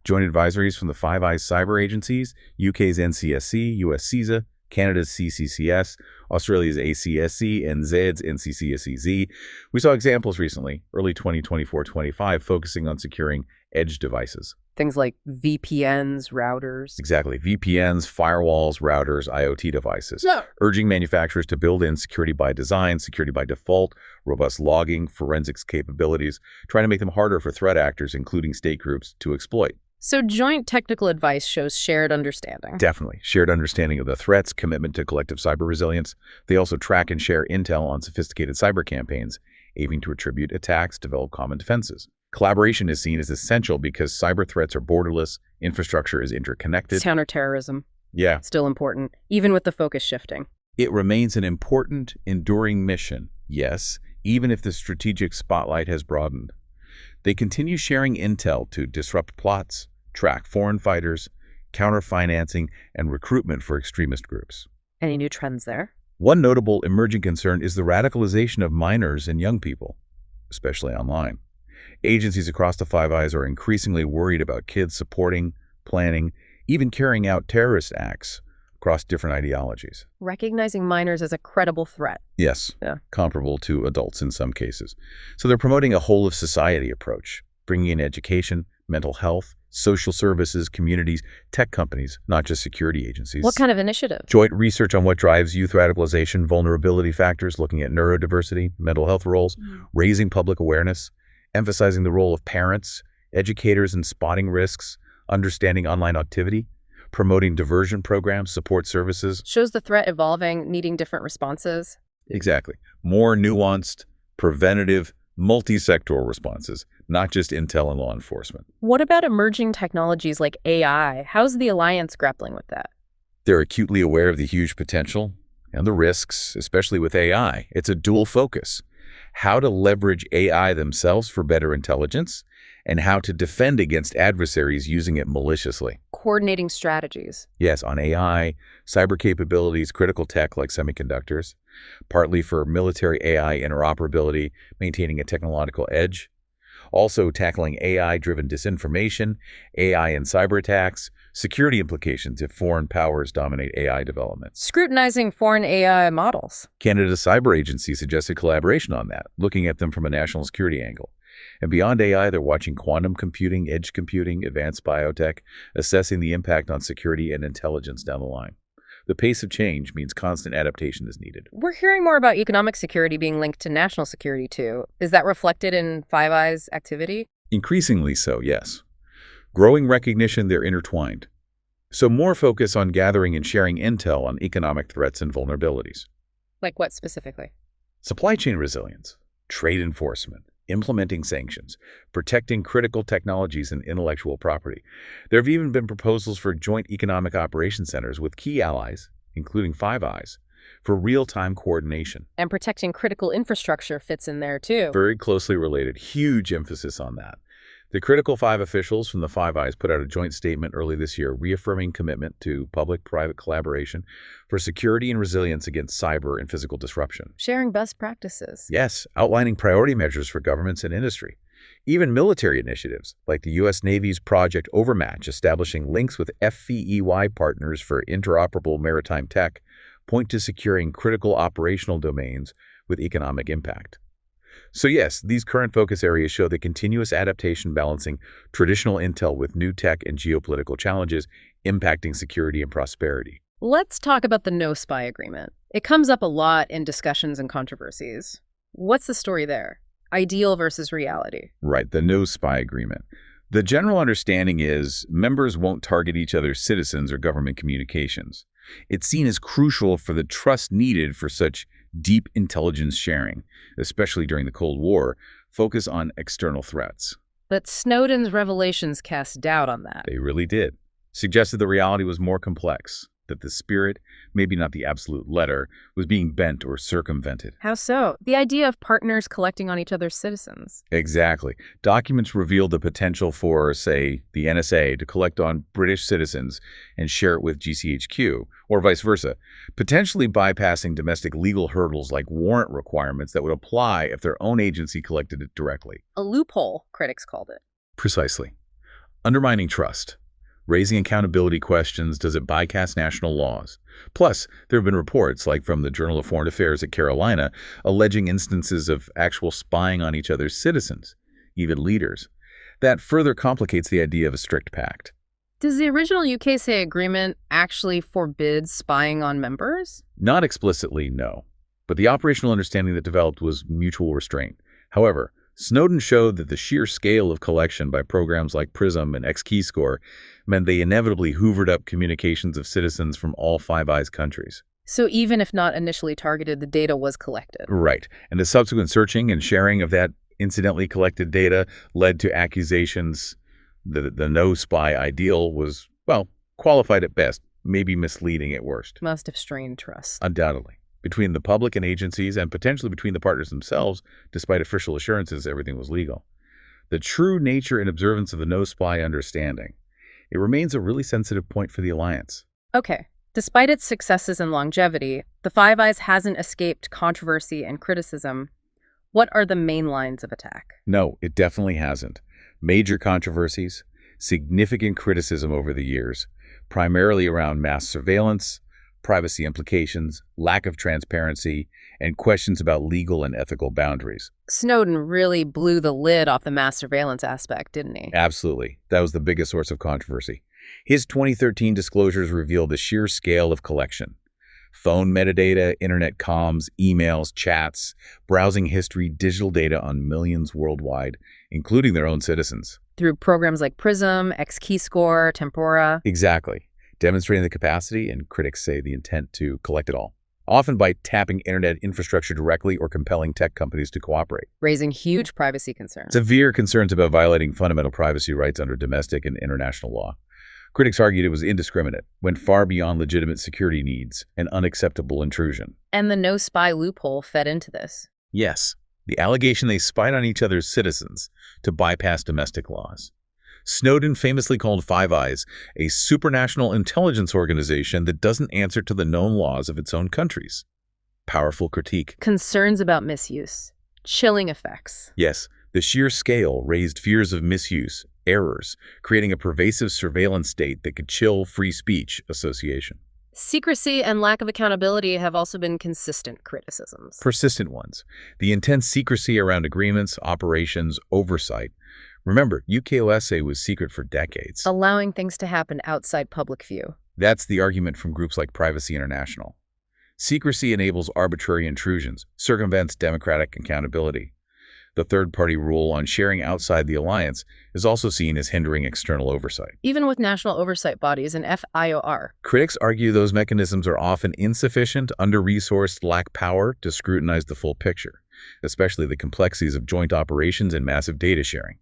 Joint advisories from the Five Eyes cyber agencies, UK's NCSC, US CISA, Canada's CCCS, Australia's ACSC, and Zed's NCCSEZ. We saw examples recently, early 2024-25, focusing on securing edge devices. Things like VPNs, routers. Exactly. VPNs, firewalls, routers, IoT devices. Yeah. Urging manufacturers to build in security by design, security by default, robust logging, forensics capabilities, trying to make them harder for threat actors, including state groups, to exploit. So joint technical advice shows shared understanding. Definitely. Shared understanding of the threats, commitment to collective cyber resilience. They also track and share intel on sophisticated cyber campaigns, aiming to attribute attacks, develop common defenses. Collaboration is seen as essential because cyber threats are borderless, infrastructure is interconnected. Counterterrorism. Yeah. Still important, even with the focus shifting. It remains an important, enduring mission, yes, even if the strategic spotlight has broadened. They continue sharing intel to disrupt plots, track foreign fighters, counter financing, and recruitment for extremist groups. Any new trends there? One notable emerging concern is the radicalization of minors and young people, especially online. Agencies across the Five Eyes are increasingly worried about kids supporting, planning, even carrying out terrorist acts across different ideologies. Recognizing minors as a credible threat. Yes, Yeah. comparable to adults in some cases. So they're promoting a whole-of-society approach, bringing in education, mental health, social services, communities, tech companies, not just security agencies. What kind of initiative? Joint research on what drives youth radicalization, vulnerability factors, looking at neurodiversity, mental health roles, raising public awareness, emphasizing the role of parents, educators in spotting risks, understanding online activity, promoting diversion programs, support services. Shows the threat evolving, needing different responses. Exactly. More nuanced, preventative, multi-sectoral responses, not just intel and law enforcement. What about emerging technologies like AI? How's the alliance grappling with that? They're acutely aware of the huge potential and the risks, especially with AI. It's a dual focus. How to leverage AI themselves for better intelligence, and how to defend against adversaries using it maliciously. Coordinating strategies. Yes, on AI, cyber capabilities, critical tech like semiconductors, partly for military AI interoperability, maintaining a technological edge. Also tackling AI-driven disinformation, AI and cyber attacks, security implications if foreign powers dominate AI development. Scrutinizing foreign AI models. Canada's cyber agency suggested collaboration on that, looking at them from a national security angle. And beyond AI, they're watching quantum computing, edge computing, advanced biotech, assessing the impact on security and intelligence down the line. The pace of change means constant adaptation is needed. We're hearing more about economic security being linked to national security, too. Is that reflected in Five Eyes activity? Increasingly so, yes. Growing recognition they're intertwined. So more focus on gathering and sharing intel on economic threats and vulnerabilities. Like what specifically? Supply chain resilience, trade enforcement, implementing sanctions, protecting critical technologies and intellectual property. There have even been proposals for joint economic operations centers with key allies, including Five Eyes, for real-time coordination. And protecting critical infrastructure fits in there, too. Very closely related. Huge emphasis on that. The Critical Five officials from the Five Eyes put out a joint statement early this year reaffirming commitment to public-private collaboration for security and resilience against cyber and physical disruption. Sharing best practices. Yes, outlining priority measures for governments and industry. Even military initiatives, like the U.S. Navy's Project Overmatch, establishing links with FVEY partners for interoperable maritime tech, point to securing critical operational domains with economic impact. So yes, these current focus areas show the continuous adaptation balancing traditional intel with new tech and geopolitical challenges impacting security and prosperity. Let's talk about the No Spy Agreement. It comes up a lot in discussions and controversies. What's the story there? Ideal versus reality. Right, the No Spy Agreement. The general understanding is members won't target each other's citizens or government communications. It's seen as crucial for the trust needed for such deep intelligence sharing, especially during the Cold War, focus on external threats. But Snowden's revelations cast doubt on that. They really did. Suggested the reality was more complex, that the spirit, maybe not the absolute letter, was being bent or circumvented. How so? The idea of partners collecting on each other's citizens. Exactly. Documents revealed the potential for, say, the NSA to collect on British citizens and share it with GCHQ, or vice versa, potentially bypassing domestic legal hurdles like warrant requirements that would apply if their own agency collected it directly. A loophole, critics called it. Precisely. Undermining trust. Raising accountability questions, does it bypass national laws? Plus, there have been reports, like from the Journal of Foreign Affairs at Carolina, alleging instances of actual spying on each other's citizens, even leaders. That further complicates the idea of a strict pact. Does the original UKSA agreement actually forbid spying on members? Not explicitly, no. But the operational understanding that developed was mutual restraint. However, Snowden showed that the sheer scale of collection by programs like PRISM and XKeyscore meant they inevitably hoovered up communications of citizens from all Five Eyes countries. So even if not initially targeted, the data was collected. Right. And the subsequent searching and sharing of that incidentally collected data led to accusations that the no-spy ideal was, well, qualified at best, maybe misleading at worst. Must have strained trust. Undoubtedly. Between the public and agencies, and potentially between the partners themselves, despite official assurances everything was legal. The true nature and observance of the no-spy understanding. It remains a really sensitive point for the alliance. Okay. Despite its successes and longevity, the Five Eyes hasn't escaped controversy and criticism. What are the main lines of attack? No, it definitely hasn't. Major controversies, significant criticism over the years, primarily around mass surveillance, privacy implications, lack of transparency, and questions about legal and ethical boundaries. Snowden really blew the lid off the mass surveillance aspect, didn't he? Absolutely. That was the biggest source of controversy. His 2013 disclosures revealed the sheer scale of collection. Phone metadata, internet comms, emails, chats, browsing history, digital data on millions worldwide, including their own citizens. Through programs like PRISM, XKeyscore, Tempora. Exactly. Demonstrating the capacity, and critics say the intent to collect it all, often by tapping internet infrastructure directly or compelling tech companies to cooperate. Raising huge privacy concerns. Severe concerns about violating fundamental privacy rights under domestic and international law. Critics argued it was indiscriminate, went far beyond legitimate security needs, and unacceptable intrusion. And the no-spy loophole fed into this. Yes, the allegation they spied on each other's citizens to bypass domestic laws. Snowden famously called Five Eyes a supranational intelligence organization that doesn't answer to the known laws of its own countries. Powerful critique. Concerns about misuse. Chilling effects. Yes, the sheer scale raised fears of misuse, errors, creating a pervasive surveillance state that could chill free speech association. Secrecy and lack of accountability have also been consistent criticisms. Persistent ones. The intense secrecy around agreements, operations, oversight. Remember, UKOSA was secret for decades. Allowing things to happen outside public view. That's the argument from groups like Privacy International. Secrecy enables arbitrary intrusions, circumvents democratic accountability. The third-party rule on sharing outside the alliance is also seen as hindering external oversight. Even with national oversight bodies and FIOR. Critics argue those mechanisms are often insufficient, under-resourced, lack power to scrutinize the full picture, especially the complexities of joint operations and massive data sharing.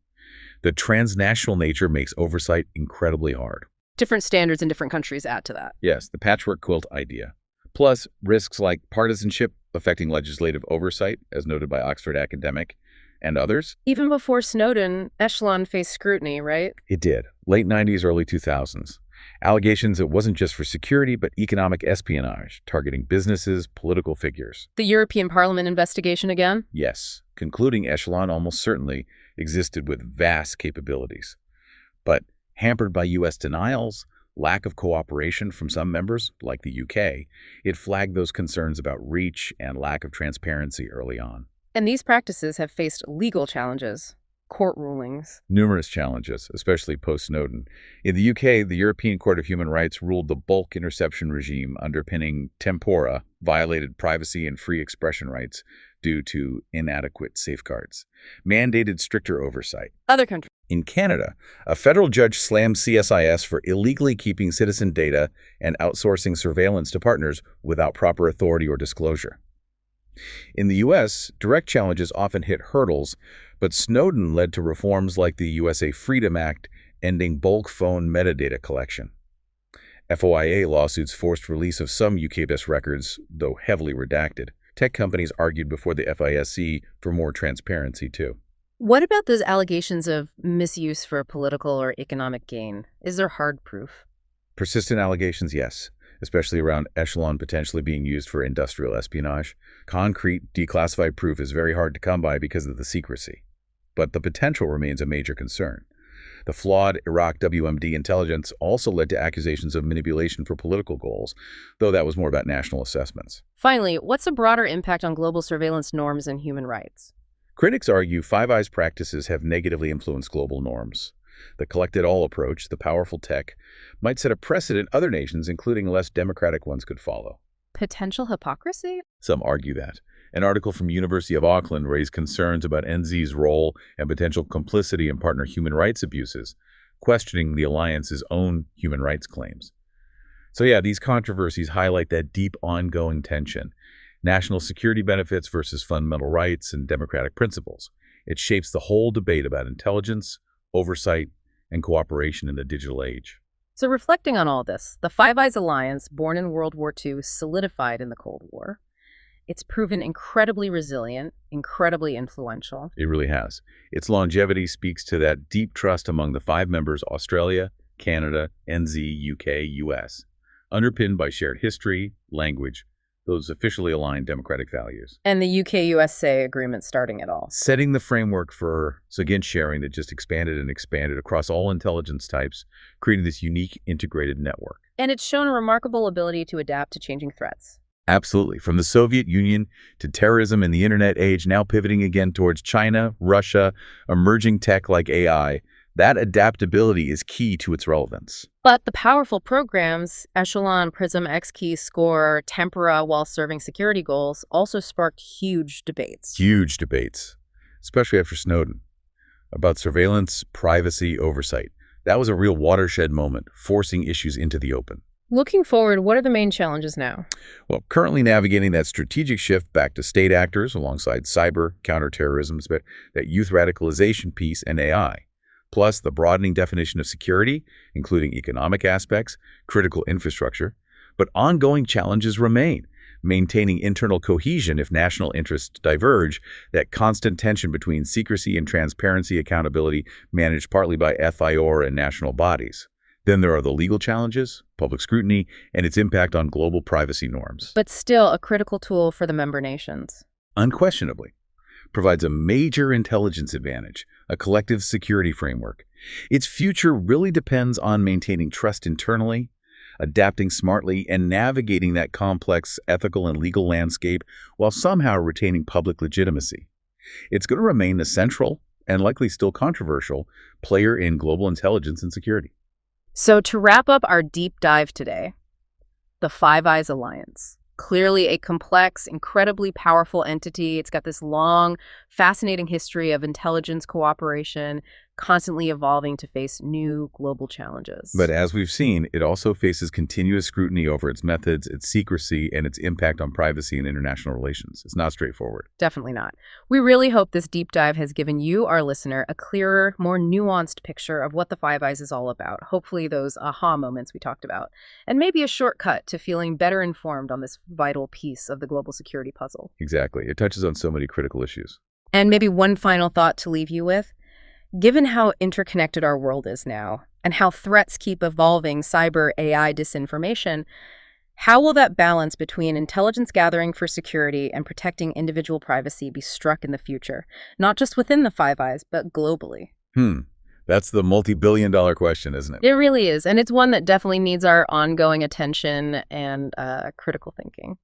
The transnational nature makes oversight incredibly hard. Different standards in different countries add to that. Yes, the patchwork quilt idea. Plus, risks like partisanship affecting legislative oversight, as noted by Oxford Academic, and others. Even before Snowden, Echelon faced scrutiny, right? It did. Late 90s, early 2000s. Allegations it wasn't just for security, but economic espionage, targeting businesses, political figures. The European Parliament investigation again? Yes, concluding Echelon almost certainly existed with vast capabilities. But hampered by U.S. denials, lack of cooperation from some members, like the UK, it flagged those concerns about reach and lack of transparency early on. And these practices have faced legal challenges, court rulings. Numerous challenges, especially post-Snowden. In the UK, the European Court of Human Rights ruled the bulk interception regime underpinning Tempora violated privacy and free expression rights due to inadequate safeguards, mandated stricter oversight. Other countries. In Canada, a federal judge slammed CSIS for illegally keeping citizen data and outsourcing surveillance to partners without proper authority or disclosure. In the U.S., direct challenges often hit hurdles, but Snowden led to reforms like the USA Freedom Act ending bulk phone metadata collection. FOIA lawsuits forced release of some UK-based records, though heavily redacted. Tech companies argued before the FISC for more transparency, too. What about those allegations of misuse for political or economic gain? Is there hard proof? Persistent allegations, yes, especially around Echelon potentially being used for industrial espionage. Concrete, declassified proof is very hard to come by because of the secrecy. But the potential remains a major concern. The flawed Iraq WMD intelligence also led to accusations of manipulation for political goals, though that was more about national assessments. Finally, what's a broader impact on global surveillance norms and human rights? Critics argue Five Eyes practices have negatively influenced global norms. The collect-it-all approach, the powerful tech, might set a precedent other nations, including less democratic ones, could follow. Potential hypocrisy? Some argue that. An article from University of Auckland raised concerns about NZ's role and potential complicity in partner human rights abuses, questioning the alliance's own human rights claims. So yeah, these controversies highlight that deep ongoing tension. National security benefits versus fundamental rights and democratic principles. It shapes the whole debate about intelligence, oversight, and cooperation in the digital age. So reflecting on all this, the Five Eyes alliance, born in World War II, solidified in the Cold War. It's proven incredibly resilient, incredibly influential. It really has. Its longevity speaks to that deep trust among the five members: Australia, Canada, NZ, UK, US, underpinned by shared history, language, those officially aligned democratic values. And the UK-USA agreement starting it all. Setting the framework for, so again, sharing that just expanded and expanded across all intelligence types, creating this unique integrated network. And it's shown a remarkable ability to adapt to changing threats. Absolutely. From the Soviet Union to terrorism in the internet age, now pivoting again towards China, Russia, emerging tech like AI, that adaptability is key to its relevance. But the powerful programs, Echelon, Prism, XKey, Score, Tempora, while serving security goals, also sparked huge debates. Huge debates, especially after Snowden, about surveillance, privacy, oversight. That was a real watershed moment, forcing issues into the open. Looking forward, what are the main challenges now? Well, currently navigating that strategic shift back to state actors alongside cyber, counterterrorism, that youth radicalization piece, and AI. Plus the broadening definition of security, including economic aspects, critical infrastructure. But ongoing challenges remain. Maintaining internal cohesion if national interests diverge, that constant tension between secrecy and transparency accountability managed partly by FIOR and national bodies. Then there are the legal challenges, public scrutiny, and its impact on global privacy norms. But still a critical tool for the member nations. Unquestionably. Provides a major intelligence advantage, a collective security framework. Its future really depends on maintaining trust internally, adapting smartly, and navigating that complex ethical and legal landscape while somehow retaining public legitimacy. It's going to remain a central, and likely still controversial, player in global intelligence and security. So to wrap up our deep dive today, the Five Eyes Alliance. Clearly a complex, incredibly powerful entity. It's got this long, fascinating history of intelligence cooperation, constantly evolving to face new global challenges. But as we've seen, it also faces continuous scrutiny over its methods, its secrecy, and its impact on privacy and international relations. It's not straightforward. Definitely not. We really hope this deep dive has given you, our listener, a clearer, more nuanced picture of what the Five Eyes is all about. Hopefully those aha moments we talked about. And maybe a shortcut to feeling better informed on this vital piece of the global security puzzle. Exactly. It touches on so many critical issues. And maybe one final thought to leave you with. Given how interconnected our world is now, and how threats keep evolving, cyber, AI, disinformation, how will that balance between intelligence gathering for security and protecting individual privacy be struck in the future? Not just within the Five Eyes, but globally. That's the multi-billion-dollar question, isn't it? It really is, and it's one that definitely needs our ongoing attention and critical thinking.